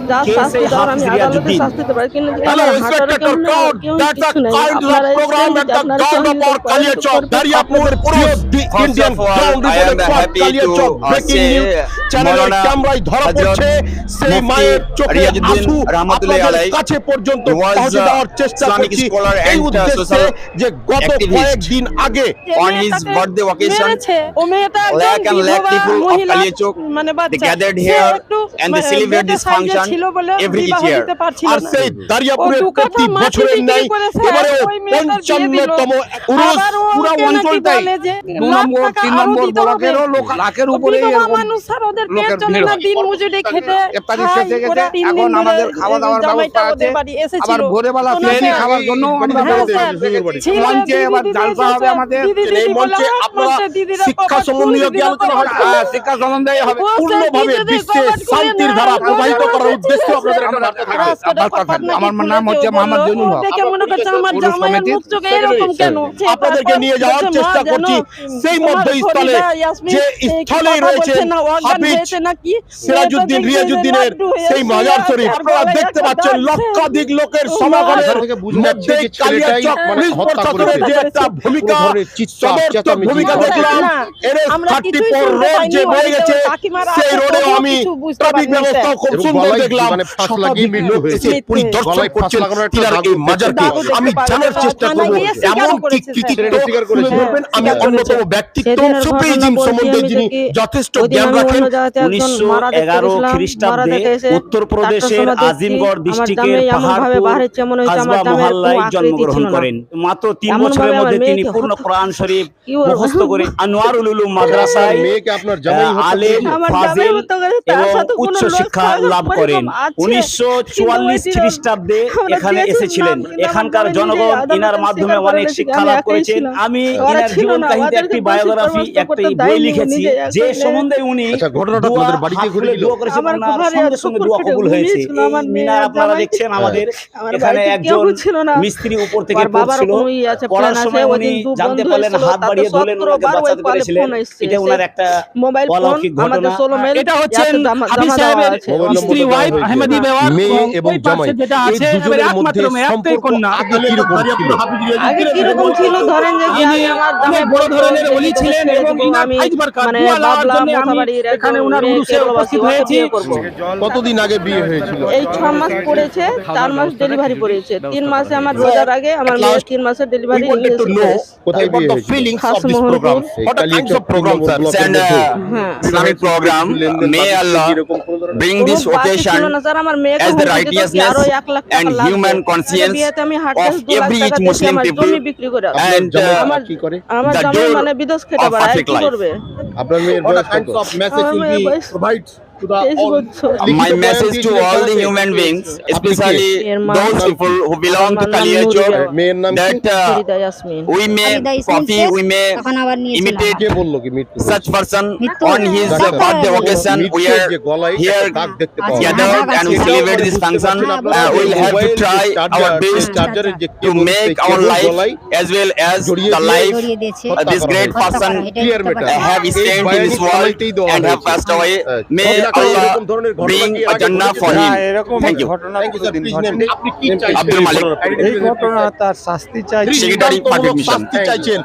যা শাস্তি দেওয়ার আমি আদালতে শাস্তি দিতে পারি, কিন্তু Hello, Inspector Kurkot. That's a kind of program at the ground of our Kaliachok, Daryapur, Indian ground report at Kaliachok. Breaking news channel ক্যামেরায় ধরা পড়ছে সেই মায়ের চোখে আঁসু আপনাদের কাছে পর্যন্ত পৌঁছে দেওয়ার চেষ্টা করছি এই উদ্দেশ্যে যে গত কয়েকদিন আগে on his birthday occasion, lakh and lakh people of Kaliachok, they gathered here and they celebrate this function every year. আর সেই দারিয়াপুরের প্রতি বছরের নাই এবারে 55তম উরুস পুরো অঞ্চলটাই 2 নম্বর 3 নম্বর ব্লকেরও লোক লাখের উপরে মানুষ স্যার ওদের পেট চলে না, দিন মজুরি খেতে ইফতারি শেষ হয়ে গেছে। এখন আমাদের খাওয়া দাওয়ার ব্যবস্থা আছে, আবার ভোরবেলা ফ্যানি খাওয়ার জন্য আমরা মঞ্চে এবার জালসা হবে আমাদের। এই মঞ্চে আপনারা শিক্ষা সম্বন্ধীয় কি আলোচনা হবে? শিক্ষা সম্বন্ধে হবে পূর্ণভাবে বিশ্বে শান্তির ধারা প্রবাহিত করার উদ্দেশ্যে আপনাদের একটা বার্তা থাকবে। আমার নাম হচ্ছে মোহাম্মদ জুনুল হক। আপনাদেরকে নিয়ে যাওয়ার চেষ্টা করছি সেই মধ্যস্থলে যে স্থলে রয়েছে হাফিজ সিরাজউদ্দিন রিয়াজউদ্দিনের সেই মাজার শরীফ। আপনারা দেখতে পাচ্ছেন লক্ষাধিক লোকের সমাগমের মধ্যে কালিয়াচক পুলিশ প্রশাসনের যে একটা ভূমিকা সমর্থক ভূমিকা দেখলাম। এর 34 রোড যে বয়ে গেছে সেই রোডে আমি ট্রাফিক ব্যবস্থা খুব সুন্দর দেখলাম। পরিদর্শন করছেন তিনার এই মাজারকে। আমি জানার চেষ্টা করব এমন কি কৃতিত্ব করবেন। আমি অন্যতম ব্যক্তিত্ব সুপ্রিজিম সম্বন্ধে যিনি যথেষ্ট জ্ঞান রাখেন। 1911 খ্রিস্টাব্দে উত্তরপ্রদেশের আজিমগড় ডিস্ট্রিক্টের পাহাড়পুর কাজবা মহল্লায় জন্মগ্রহণ করেন। মাত্র 3 বছরের মধ্যে তিনি পূর্ণ কোরআন শরীফ মুখস্থ করে আনোয়ারুল উলুম মাদ্রাসায় আলেম ফাজিল এবং উচ্চ শিক্ষা লাভ করেন। 1944 খ্রিস্টাব্দে এখানে এসেছিলেন। এখানকার জনগণ ইনার মাধ্যমে অনেক শিক্ষা লাভ করেছেন। আমি ইনার জীবন কাহিনীতে একটি বায়োগ্রাফি একটি বই লিখেছি যে সম্বন্ধে উনি ঘটনাটা আপনাদের বাড়িতে ঘুরে দোয়া করেছেন। ওনার সঙ্গে সঙ্গে দোয়া কবুল হয়েছে। মিনার আপনারা দেখছেন আমাদের এখানে একজন মিস্ত্রি উপর থেকে পড়ছিল। পড়ার সময় উনি জানতে পারলেন, হাত বাড়িয়ে ধরলেন, ওনাকে বাঁচাতে পেরেছিলেন। এটা ওনার একটা অলৌকিক ঘটনা। এটা হচ্ছে হাফিজ সাহেবের স্ত্রী ওয়াইফ আহমেদি বেওয়ার মেয়ে এবং জামাই যেটা আছে এই দুজনের মধ্যে একটাই কন্যা। আগে কিরকম ছিল ধরেন যে অনেক বড় ধরনের ওলি ছিলেন এবং ইনার ফাইবার কার্ড দোয়া লওয়ার জন্য আমি এখানে ওনার উরুসে উপস্থিত হয়েছি। কতদিন আগে বিয়ে হয়েছিল? এই 6 মাস পড়েছে, 4 মাস ডেলিভারি পড়েছে। 3 মাসে আমার রোজার আগে আমার মেয়ের 3 মাসের ডেলিভারি কোথায় বিয়ে হয়েছিল? What a kinds of programs and Islamic program, may Allah bring this occasion as the righteousness and human conscience of every each Muslim people and আমার জামাই মানে বিদেশ খেতে পারে, কি করবে? আপনার মেয়ের বয়স কত? Message will be provide to the all. my message to all the human beings, especially those people who belong to Kaliachok, that we may copy, we may imitate কে বললো কি মৃত্যু? such person on his birthday occasion. We are here gathered and we celebrate this function. We'll have to try our best to make our life as well as the life this great person have spent in this world and have passed away. May Allah bring a Jannah for him. Thank you. আপনি কি চাইছেন? Abdul Malik, এই ঘটনা তার শাস্তি চাই। Secretary Party Mission. শাস্তি চাইছেন।